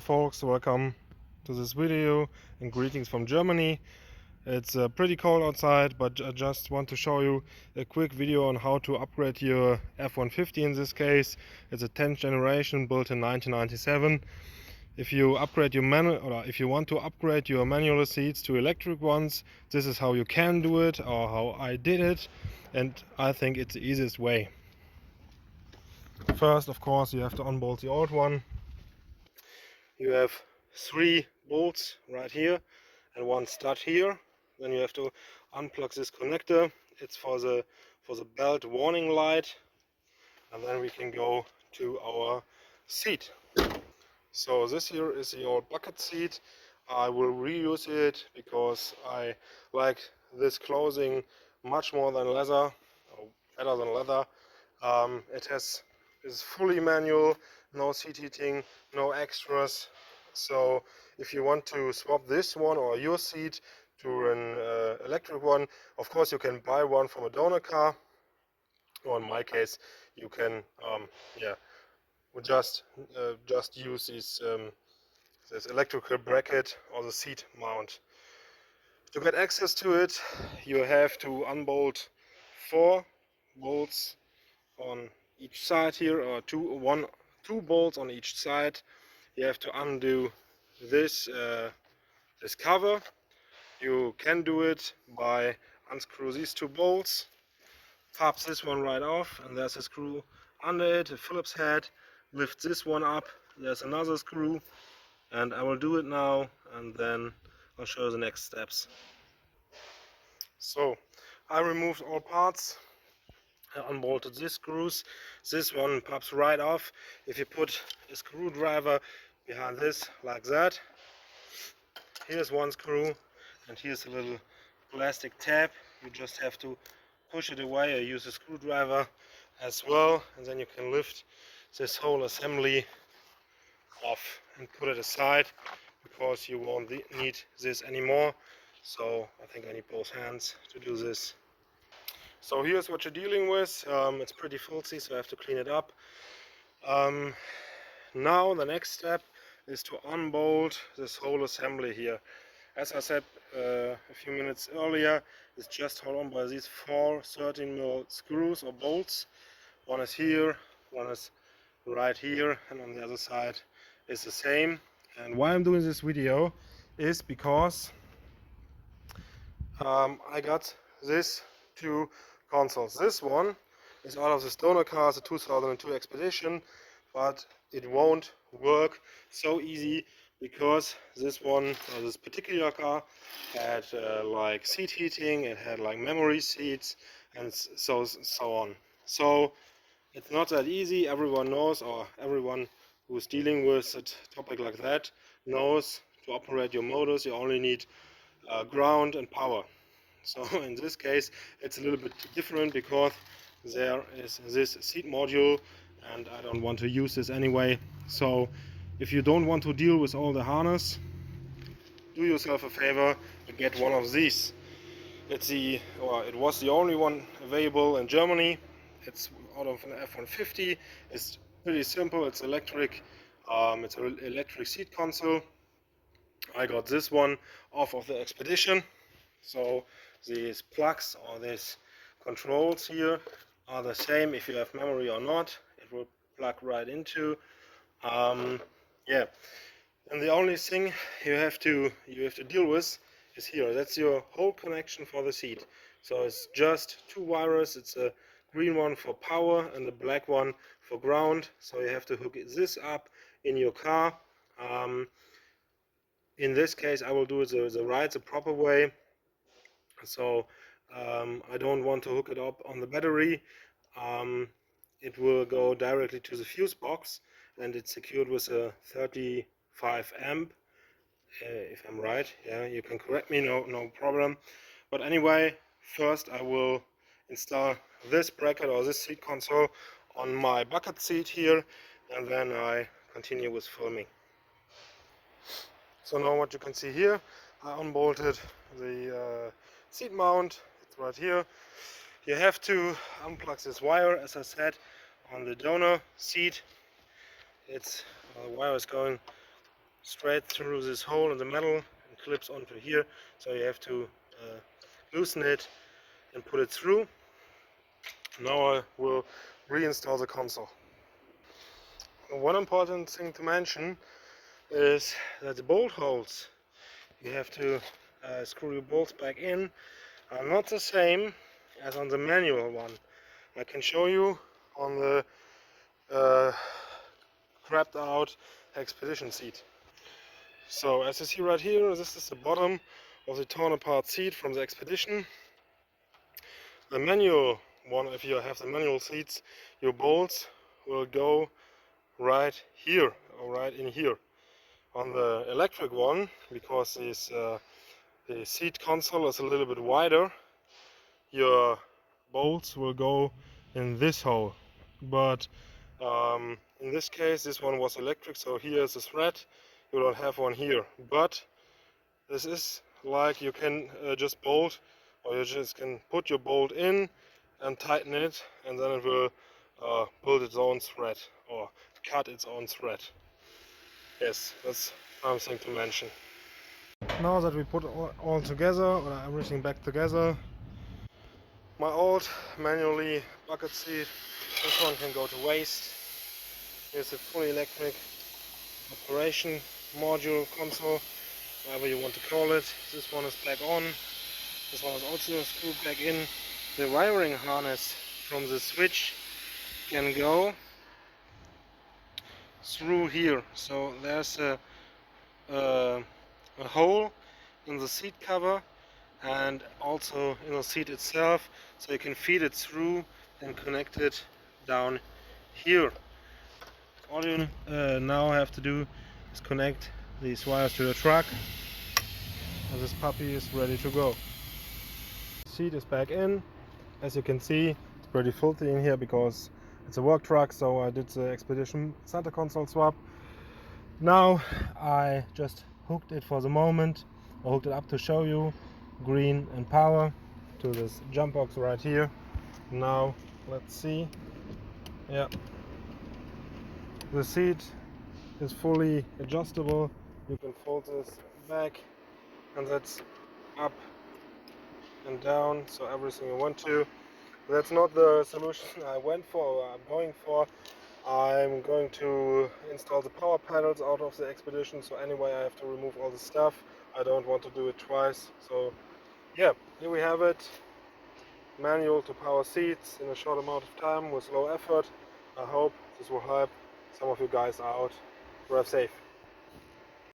folks, welcome to this video and greetings from Germany. It's pretty cold outside, but I just want to show you a quick video on how to upgrade your F150. In this case, it's a 10th generation built in 1997. If you upgrade your if you want to upgrade your manual seats to electric ones, this is how you can do it, or how I did it, and I think it's the easiest way. First, of course, you have to unbolt the old one. You have 3 bolts right here and 1 stud here. Then you have to unplug this connector. It's for the belt warning light, and then we can go to our seat. So this here is the old bucket seat. I will reuse it because I like this clothing much more than leather, or better than leather. It's fully manual, no seat heating, no extras. So if you want to swap this one or your seat to an electric one, of course you can buy one from a donor car, or in my case you can just use this electrical bracket or the seat mount. To get access to it, you have to unbolt 4 bolts on each side here, or two bolts on each side. You have to undo this cover. You can do it by unscrew these 2 bolts, pop this one right off, and there's a screw under it, a Phillips head. Lift this one up, there's another screw, and I will do it now, and then I'll show you the next steps. So I removed all parts. I unbolted these screws. This one pops right off. If you put a screwdriver behind this like that, here's 1 screw, and here's a little plastic tab. You just have to push it away or use a screwdriver as well, and then you can lift this whole assembly off and put it aside, because you won't need this anymore. So I think I need both hands to do this. So here's what you're dealing with. It's pretty filthy, so I have to clean it up. Now the next step is to unbolt this whole assembly here. As I said a few minutes earlier, it's just held on by these 4 13mm screws or bolts. One is here, one is right here, and on the other side is the same. And why I'm doing this video is because I got these 2 consoles. This one is out of the donor car, the 2002 Expedition, but it won't work so easy because this one, or this particular car, had like seat heating, it had like memory seats, and so on. So it's not that easy. Everyone knows, or everyone who's dealing with a topic like that knows, to operate your motors you only need ground and power. So in this case it's a little bit different, because there is this seat module and I don't want to use this anyway. So if you don't want to deal with all the harness, do yourself a favor and get one of these. It was the only one available in Germany. It's out of an F150. It's pretty simple. It's electric. It's an electric seat console. I got this one off of the Expedition. So these plugs, or these controls here, are the same if you have memory or not. It will plug right into. And the only thing you have to deal with is here. That's your whole connection for the seat. So it's just 2 wires. It's a green one for power and the black one for ground. So you have to hook this up in your car. In this case I will do it the proper way. So I don't want to hook it up on the battery. It will go directly to the fuse box, and it's secured with a 35 amp, if I'm right. Yeah, you can correct me, no problem. But anyway, first I will install this bracket or this seat console on my bucket seat here, and then I continue with filming. So now what you can see here, I unbolted the seat mount. It's right here. You have to unplug this wire, as I said, on the donor seat. The wire is going straight through this hole in the metal and clips onto here, so you have to loosen it and put it through. Now I will reinstall the console. One important thing to mention is that the bolt holes you have to screw your bolts back in are not the same as on the manual one. I can show you on the crapped out expedition seat. So as you see right here, this is the bottom of the torn apart seat from the expedition. The manual one, if you have the manual seats, your bolts will go right here or right in here. On the electric one, because the seat console is a little bit wider, your bolts will go in this hole. But in this case, this one was electric, so here is a thread. You don't have one here. But this is like you can just bolt, or you just can put your bolt in and tighten it, and then it will build its own thread or cut its own thread. Yes, that's something to mention. Now that we put all together, or everything back together, my old manually bucket seat, this one can go to waste. Here's a fully electric operation module console, whatever you want to call it. This one is back on. This one is also screwed back in. The wiring harness from the switch can go through here. So there's a hole in the seat cover and also in the seat itself, so you can feed it through and connect it down here. All you now have to do is connect these wires to the truck, and this puppy is ready to go. The seat is back in. As you can see, it's pretty filthy in here because it's a work truck, so I did the Expedition center console swap. Now I just hooked it for the moment, I hooked it up to show you, green and power, to this jump box right here. Now let's see. Yeah, the seat is fully adjustable. You can fold this back and that's up and down, so everything you want to. That's not the solution I went for, or I'm going for. I'm going to install the power panels out of the Expedition, so anyway I have to remove all the stuff. I don't want to do it twice. So yeah, here we have it. Manual to power seats in a short amount of time with low effort. I hope this will help some of you guys out. Drive safe.